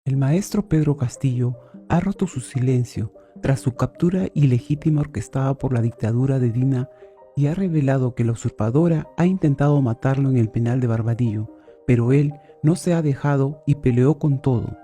El maestro Pedro Castillo ha roto su silencio tras su captura ilegítima orquestada por la dictadura de Dina y ha revelado que la usurpadora ha intentado matarlo en el penal de Barbadillo, pero él no se ha dejado y peleó con todo,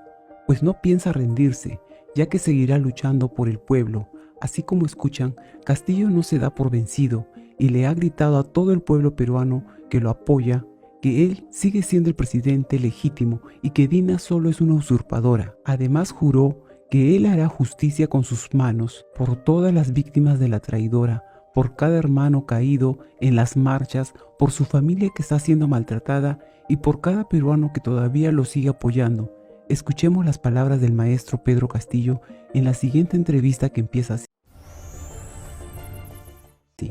pues no piensa rendirse, ya que seguirá luchando por el pueblo. Así como escuchan, Castillo no se da por vencido y le ha gritado a todo el pueblo peruano que lo apoya, que él sigue siendo el presidente legítimo y que Dina solo es una usurpadora. Además juró que él hará justicia con sus manos por todas las víctimas de la traidora, por cada hermano caído en las marchas, por su familia que está siendo maltratada y por cada peruano que todavía lo sigue apoyando. Escuchemos las palabras del maestro Pedro Castillo en la siguiente entrevista que empieza así.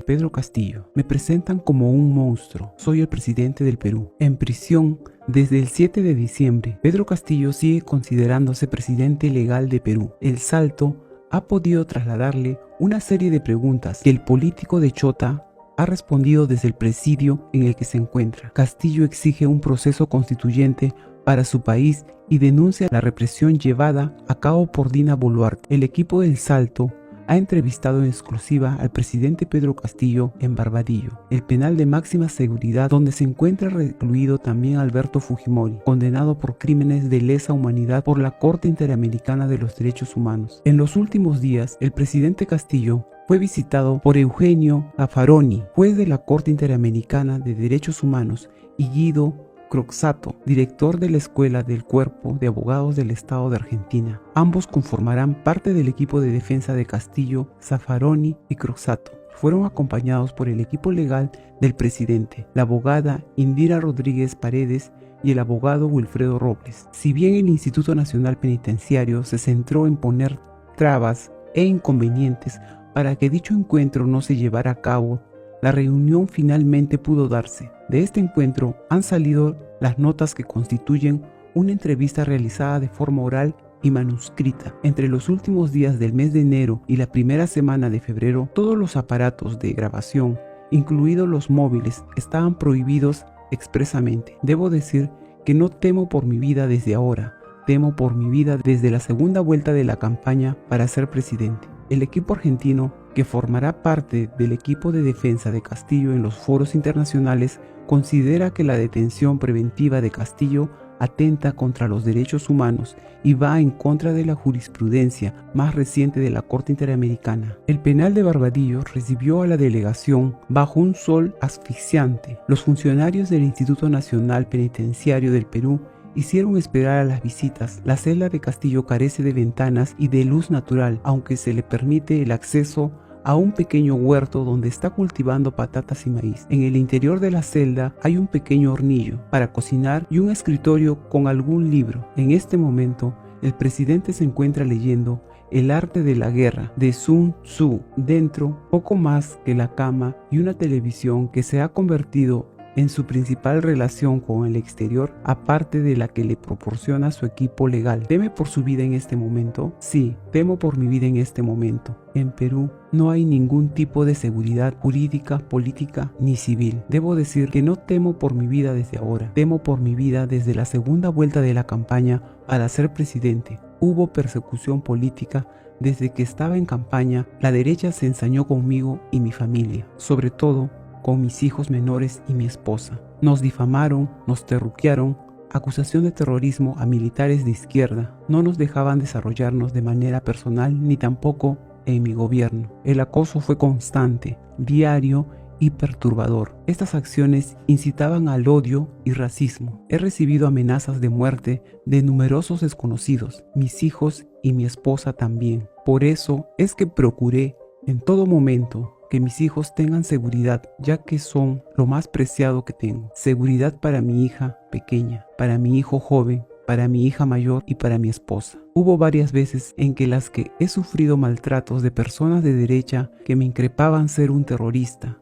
Pedro Castillo: me presentan como un monstruo, soy el presidente del Perú. En prisión desde el 7 de diciembre, Pedro Castillo sigue considerándose presidente legal de Perú. El Salto ha podido trasladarle una serie de preguntas que el político de Chota ha respondido desde el presidio en el que se encuentra. Castillo exige un proceso constituyente para su país y denuncia la represión llevada a cabo por Dina Boluarte. El equipo del Salto ha entrevistado en exclusiva al presidente Pedro Castillo en Barbadillo, el penal de máxima seguridad donde se encuentra recluido también Alberto Fujimori, condenado por crímenes de lesa humanidad por la Corte Interamericana de los Derechos Humanos. En los últimos días, el presidente Castillo fue visitado por Eugenio Zaffaroni, juez de la Corte Interamericana de Derechos Humanos, y Guido Croxatto, director de la Escuela del Cuerpo de Abogados del Estado de Argentina. Ambos conformarán parte del equipo de defensa de Castillo. Zaffaroni y Croxatto fueron acompañados por el equipo legal del presidente, la abogada Indira Rodríguez Paredes y el abogado Wilfredo Robles. Si bien el Instituto Nacional Penitenciario se centró en poner trabas e inconvenientes para que dicho encuentro no se llevara a cabo, la reunión finalmente pudo darse. De este encuentro han salido las notas que constituyen una entrevista realizada de forma oral y manuscrita. Entre los últimos días del mes de enero y la primera semana de febrero, todos los aparatos de grabación, incluidos los móviles, estaban prohibidos expresamente. Debo decir que no temo por mi vida desde ahora, temo por mi vida desde la segunda vuelta de la campaña para ser presidente. El equipo argentino, que formará parte del equipo de defensa de Castillo en los foros internacionales, considera que la detención preventiva de Castillo atenta contra los derechos humanos y va en contra de la jurisprudencia más reciente de la Corte Interamericana. El penal de Barbadillo recibió a la delegación bajo un sol asfixiante. Los funcionarios del Instituto Nacional Penitenciario del Perú hicieron esperar a las visitas. La celda de Castillo carece de ventanas y de luz natural, aunque se le permite el acceso a un pequeño huerto donde está cultivando patatas y maíz. En el interior de la celda hay un pequeño hornillo para cocinar y un escritorio con algún libro. En este momento, el presidente se encuentra leyendo El arte de la guerra de Sun Tzu. Dentro, poco más que la cama y una televisión que se ha convertido en su principal relación con el exterior, aparte de la que le proporciona su equipo legal. ¿Teme por su vida en este momento? Sí, temo por mi vida en este momento. En Perú no hay ningún tipo de seguridad jurídica, política ni civil. Debo decir que no temo por mi vida desde ahora, temo por mi vida desde la segunda vuelta de la campaña para ser presidente. Hubo persecución política. Desde que estaba en campaña, la derecha se ensañó conmigo y mi familia, sobre todo con mis hijos menores y mi esposa. Nos difamaron, nos terruquearon, acusación de terrorismo a militares de izquierda. No nos dejaban desarrollarnos de manera personal ni tampoco en mi gobierno. El acoso fue constante, diario y perturbador. Estas acciones incitaban al odio y racismo. He recibido amenazas de muerte de numerosos desconocidos, mis hijos y mi esposa también. Por eso es que procuré en todo momento que mis hijos tengan seguridad, ya que son lo más preciado que tengo. Seguridad para mi hija pequeña, para mi hijo joven, para mi hija mayor y para mi esposa. Hubo varias veces en que las que he sufrido maltratos de personas de derecha que me increpaban ser un terrorista.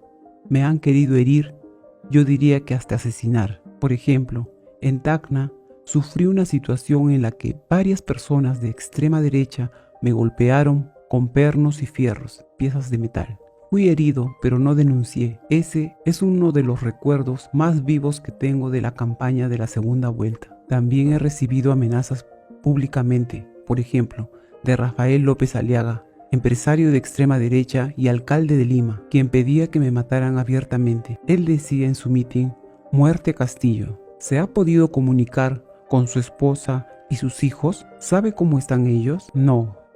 Me han querido herir, yo diría que hasta asesinar. Por ejemplo, en Tacna sufrí una situación en la que varias personas de extrema derecha me golpearon con pernos y fierros, piezas de metal. Fui herido, pero no denuncié. Ese es uno de los recuerdos más vivos que tengo de la campaña de la segunda vuelta. También he recibido amenazas públicamente, por ejemplo, de Rafael López Aliaga, empresario de extrema derecha y alcalde de Lima, quien pedía que me mataran abiertamente. Él decía en su mitin: «Muerte Castillo». ¿Se ha podido comunicar con su esposa y sus hijos? ¿Sabe cómo están ellos?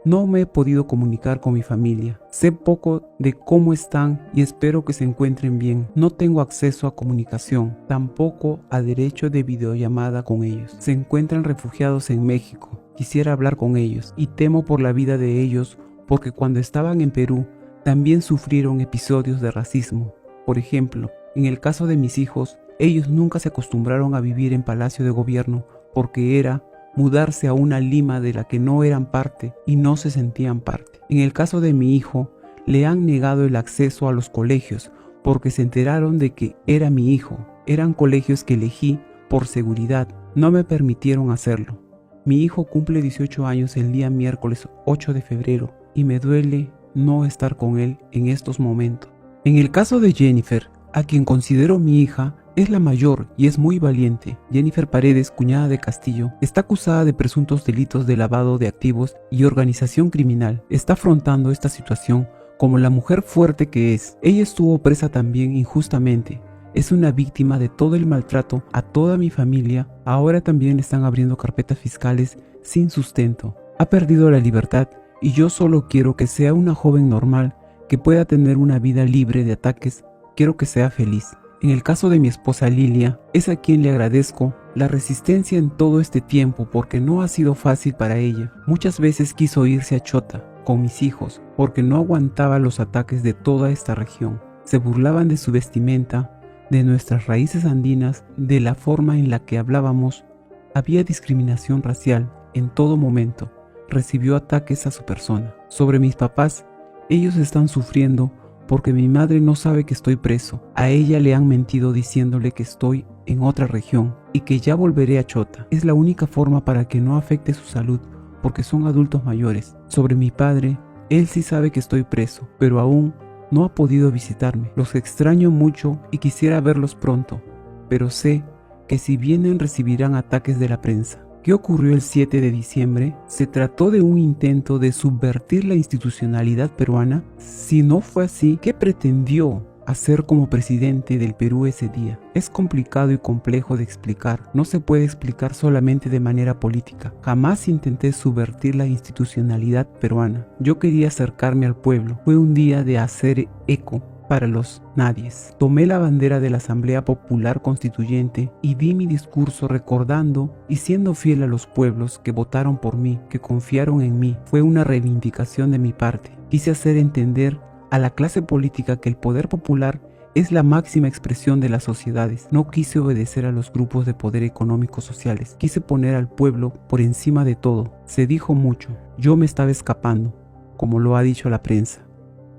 No me he podido comunicar con mi familia. Sé poco de cómo están y espero que se encuentren bien. No tengo acceso a comunicación, tampoco a derecho de videollamada con ellos. Se encuentran refugiados en México. Quisiera hablar con ellos y temo por la vida de ellos porque cuando estaban en Perú también sufrieron episodios de racismo. Por ejemplo, en el caso de mis hijos, ellos nunca se acostumbraron a vivir en Palacio de Gobierno porque era mudarse a una Lima de la que no eran parte y no se sentían parte. En el caso de mi hijo, le han negado el acceso a los colegios porque se enteraron de que era mi hijo. Eran colegios que elegí por seguridad, no me permitieron hacerlo. Mi hijo cumple 18 años el día miércoles 8 de febrero y me duele no estar con él en estos momentos. En el caso de Jennifer, a quien considero mi hija, es la mayor y es muy valiente. Jennifer Paredes, cuñada de Castillo, está acusada de presuntos delitos de lavado de activos y organización criminal. Está afrontando esta situación como la mujer fuerte que es. Ella estuvo presa también injustamente. Es una víctima de todo el maltrato a toda mi familia. Ahora también le están abriendo carpetas fiscales sin sustento. Ha perdido la libertad y yo solo quiero que sea una joven normal, que pueda tener una vida libre de ataques. Quiero que sea feliz. En el caso de mi esposa Lilia, es a quien le agradezco la resistencia en todo este tiempo porque no ha sido fácil para ella. Muchas veces quiso irse a Chota con mis hijos porque no aguantaba los ataques de toda esta región. Se burlaban de su vestimenta, de nuestras raíces andinas, de la forma en la que hablábamos. Había discriminación racial en todo momento. Recibió ataques a su persona. Sobre mis papás, ellos están sufriendo porque mi madre no sabe que estoy preso. A ella le han mentido diciéndole que estoy en otra región y que ya volveré a Chota. Es la única forma para que no afecte su salud, porque son adultos mayores. Sobre mi padre, él sí sabe que estoy preso, pero aún no ha podido visitarme. Los extraño mucho y quisiera verlos pronto, pero sé que si vienen recibirán ataques de la prensa. ¿Qué ocurrió el 7 de diciembre? ¿Se trató de un intento de subvertir la institucionalidad peruana? Si no fue así, ¿qué pretendió hacer como presidente del Perú ese día? Es complicado y complejo de explicar. No se puede explicar solamente de manera política. Jamás intenté subvertir la institucionalidad peruana. Yo quería acercarme al pueblo. Fue un día de hacer eco para los nadies. Tomé la bandera de la Asamblea Popular Constituyente y di mi discurso recordando y siendo fiel a los pueblos que votaron por mí, que confiaron en mí. Fue una reivindicación de mi parte. Quise hacer entender a la clase política que el poder popular es la máxima expresión de las sociedades. No quise obedecer a los grupos de poder económicos sociales. Quise poner al pueblo por encima de todo. Se dijo mucho. Yo me estaba escapando, como lo ha dicho la prensa.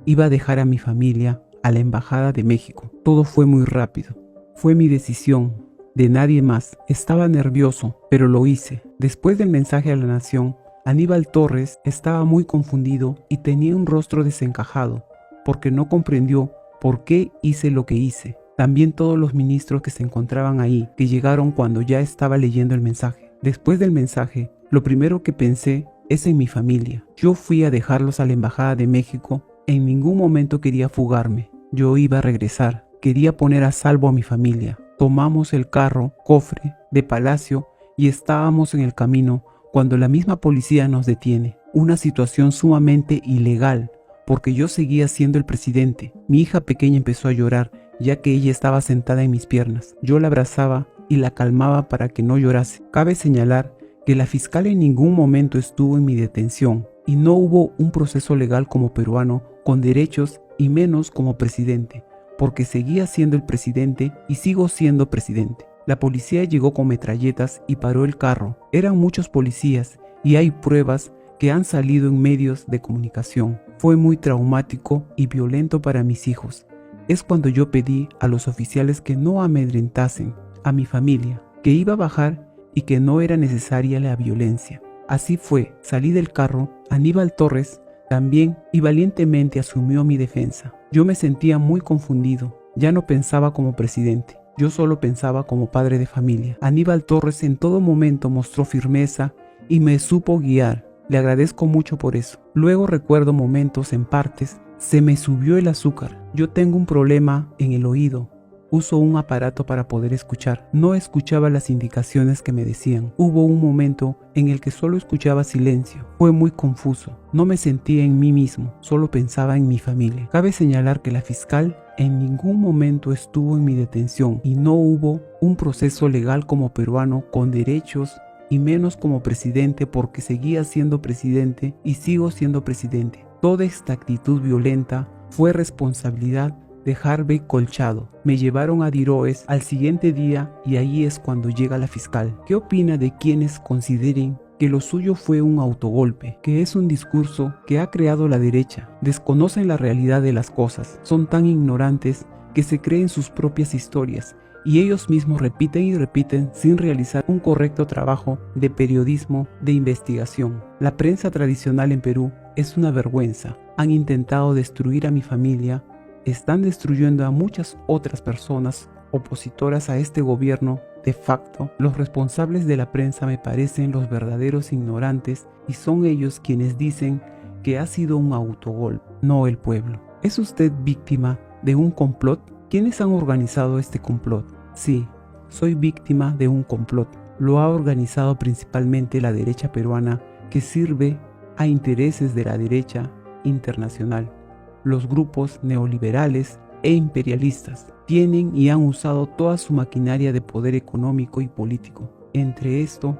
Iba a dejar a mi familia a la Embajada de México. Todo fue muy rápido. Fue mi decisión, de nadie más. Estaba nervioso, pero lo hice. Después del mensaje a la nación, Aníbal Torres estaba muy confundido y tenía un rostro desencajado, porque no comprendió por qué hice lo que hice. También todos los ministros que se encontraban ahí, que llegaron cuando ya estaba leyendo el mensaje. Después del mensaje, lo primero que pensé es en mi familia. Yo fui a dejarlos a la Embajada de México. En ningún momento quería fugarme. Yo iba a regresar. Quería poner a salvo a mi familia. Tomamos el carro, cofre, de Palacio y estábamos en el camino cuando la misma policía nos detiene. Una situación sumamente ilegal, porque yo seguía siendo el presidente. Mi hija pequeña empezó a llorar, ya que ella estaba sentada en mis piernas. Yo la abrazaba y la calmaba para que no llorase. Cabe señalar que la fiscal en ningún momento estuvo en mi detención y no hubo un proceso legal como peruano con derechos y menos como presidente, porque seguía siendo el presidente y sigo siendo presidente. La policía llegó con metralletas y paró el carro. Eran muchos policías y hay pruebas que han salido en medios de comunicación. Fue muy traumático y violento para mis hijos. Es cuando yo pedí a los oficiales que no amedrentasen a mi familia, que iba a bajar y que no era necesaria la violencia. Así fue, salí del carro. Aníbal Torres también y valientemente asumió mi defensa. Yo me sentía muy confundido. Ya no pensaba como presidente. Yo solo pensaba como padre de familia. Aníbal Torres en todo momento mostró firmeza y me supo guiar. Le agradezco mucho por eso. Luego recuerdo momentos en partes. Se me subió el azúcar. Yo tengo un problema en el oído. Uso un aparato para poder escuchar. No escuchaba las indicaciones que me decían. Hubo un momento en el que solo escuchaba silencio. Fue muy confuso. No me sentía en mí mismo. Solo pensaba en mi familia. Cabe señalar que la fiscal en ningún momento estuvo en mi detención y no hubo un proceso legal como peruano con derechos y menos como presidente, porque seguía siendo presidente y sigo siendo presidente. Toda esta actitud violenta fue responsabilidad de Harvey Colchado. Me llevaron a Diroes al siguiente día y ahí es cuando llega la fiscal. ¿Qué opina de quienes consideren que lo suyo fue un autogolpe, que es un discurso que ha creado la derecha? Desconocen la realidad de las cosas, son tan ignorantes que se creen sus propias historias y ellos mismos repiten y repiten sin realizar un correcto trabajo de periodismo de investigación. La prensa tradicional en Perú es una vergüenza. Han intentado destruir a mi familia, están destruyendo a muchas otras personas opositoras a este gobierno de facto. Los responsables de la prensa me parecen los verdaderos ignorantes y son ellos quienes dicen que ha sido un autogolpe, no el pueblo. ¿Es usted víctima de un complot? ¿Quiénes han organizado este complot? Sí, soy víctima de un complot. Lo ha organizado principalmente la derecha peruana, que sirve a intereses de la derecha internacional. Los grupos neoliberales e imperialistas tienen y han usado toda su maquinaria de poder económico y político. Entre esto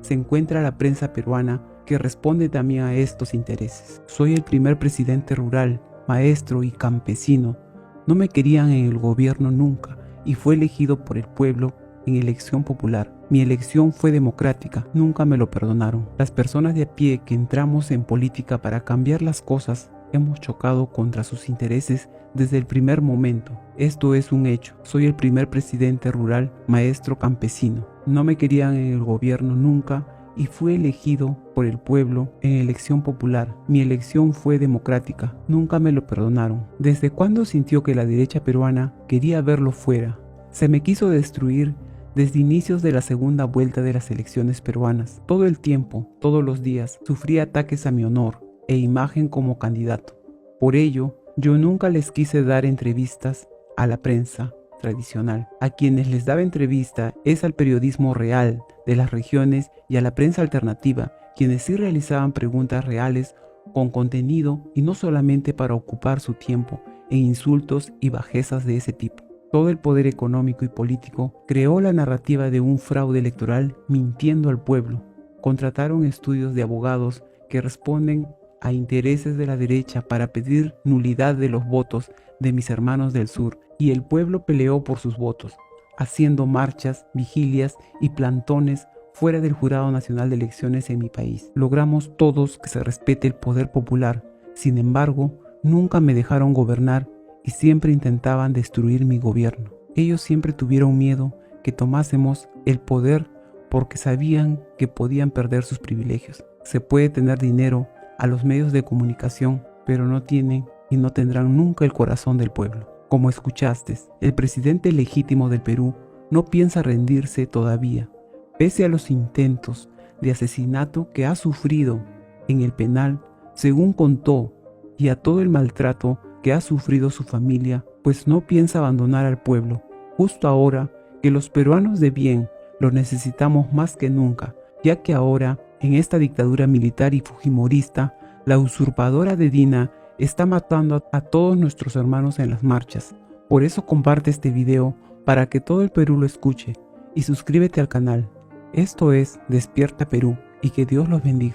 se encuentra la prensa peruana, que responde también a estos intereses. Soy el primer presidente rural, maestro y campesino. No me querían en el gobierno nunca y fue elegido por el pueblo en elección popular. Mi elección fue democrática, nunca me lo perdonaron. Las personas de a pie que entramos en política para cambiar las cosas hemos chocado contra sus intereses desde el primer momento. Esto es un hecho. Soy el primer presidente rural, maestro campesino. No me querían en el gobierno nunca y fui elegido por el pueblo en elección popular. Mi elección fue democrática. Nunca me lo perdonaron. ¿Desde cuándo sintió que la derecha peruana quería verlo fuera? Se me quiso destruir desde inicios de la segunda vuelta de las elecciones peruanas. Todo el tiempo, todos los días, sufrí ataques a mi honor e imagen como candidato. Por ello, yo nunca les quise dar entrevistas a la prensa tradicional. A quienes les daba entrevista es al periodismo real de las regiones y a la prensa alternativa, quienes sí realizaban preguntas reales con contenido y no solamente para ocupar su tiempo en insultos y bajezas de ese tipo. Todo el poder económico y político creó la narrativa de un fraude electoral mintiendo al pueblo. Contrataron estudios de abogados que responden a intereses de la derecha para pedir nulidad de los votos de mis hermanos del sur, y el pueblo peleó por sus votos, haciendo marchas, vigilias y plantones fuera del Jurado Nacional de Elecciones en mi país. Logramos todos que se respete el poder popular. Sin embargo, nunca me dejaron gobernar y siempre intentaban destruir mi gobierno. Ellos siempre tuvieron miedo que tomásemos el poder porque sabían que podían perder sus privilegios. Se puede tener dinero a los medios de comunicación, pero no tienen y no tendrán nunca el corazón del pueblo. Como escuchaste, el presidente legítimo del Perú no piensa rendirse todavía, pese a los intentos de asesinato que ha sufrido en el penal, según contó, y a todo el maltrato que ha sufrido su familia, pues no piensa abandonar al pueblo, justo ahora que los peruanos de bien lo necesitamos más que nunca, ya que ahora, en esta dictadura militar y fujimorista, la usurpadora de Dina está matando a todos nuestros hermanos en las marchas. Por eso comparte este video para que todo el Perú lo escuche y suscríbete al canal. Esto es Despierta Perú y que Dios los bendiga.